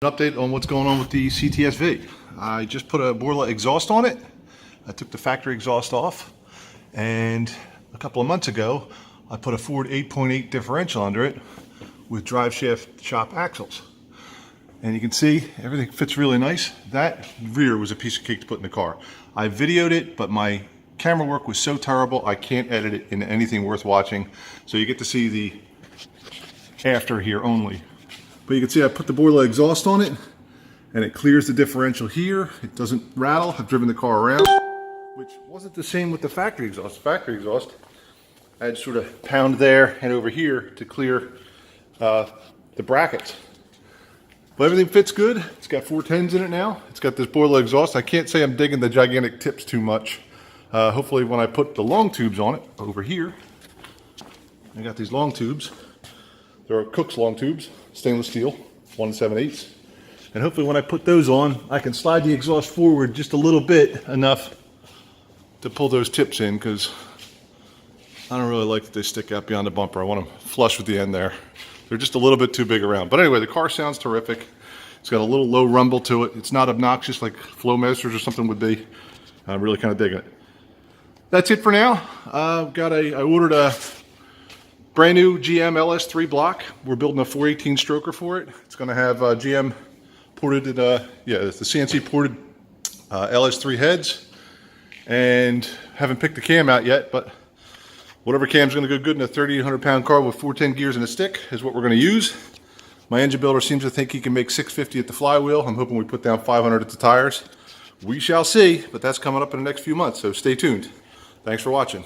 An update on what's going on with the CTS V. I just put a Borla exhaust on it. I took the factory exhaust off, and a couple of months ago I put a Ford 8.8 differential under it with drive shaft shop axles, and you can see everything fits really nice. That rear was a piece of cake to put in the car. I videoed it, but my camera work was so terrible I can't edit it into anything worth watching, so you get to see the after here only. But you can see I put the Borla exhaust on it, and it clears the differential here. It doesn't rattle. I've driven the car around, which wasn't the same with the factory exhaust. The factory exhaust, I had to sort of pound there and over here to clear the brackets. But everything fits good. It's got 410s in it now. It's got this Borla exhaust. I can't say I'm digging the gigantic tips too much. Hopefully when I put the long tubes on it over here, I got these long tubes. There are Cook's long tubes, stainless steel, 1 7/8. And hopefully when I put those on, I can slide the exhaust forward just a little bit, enough to pull those tips in, because I don't really like that they stick out beyond the bumper. I want them flush with the end there. They're just a little bit too big around. But anyway, the car sounds terrific. It's got a little low rumble to it. It's not obnoxious like Flowmasters or something would be. I'm really kind of digging it. That's it for now. I ordered a brand new GM LS3 block. We're building a 418 stroker for it. It's going to have GM ported, it's the CNC ported LS3 heads. And haven't picked the cam out yet, but whatever cam's going to go good in a 3,800 pound car with 410 gears and a stick is what we're going to use. My engine builder seems to think he can make 650 at the flywheel. I'm hoping we put down 500 at the tires. We shall see, but that's coming up in the next few months, so stay tuned. Thanks for watching.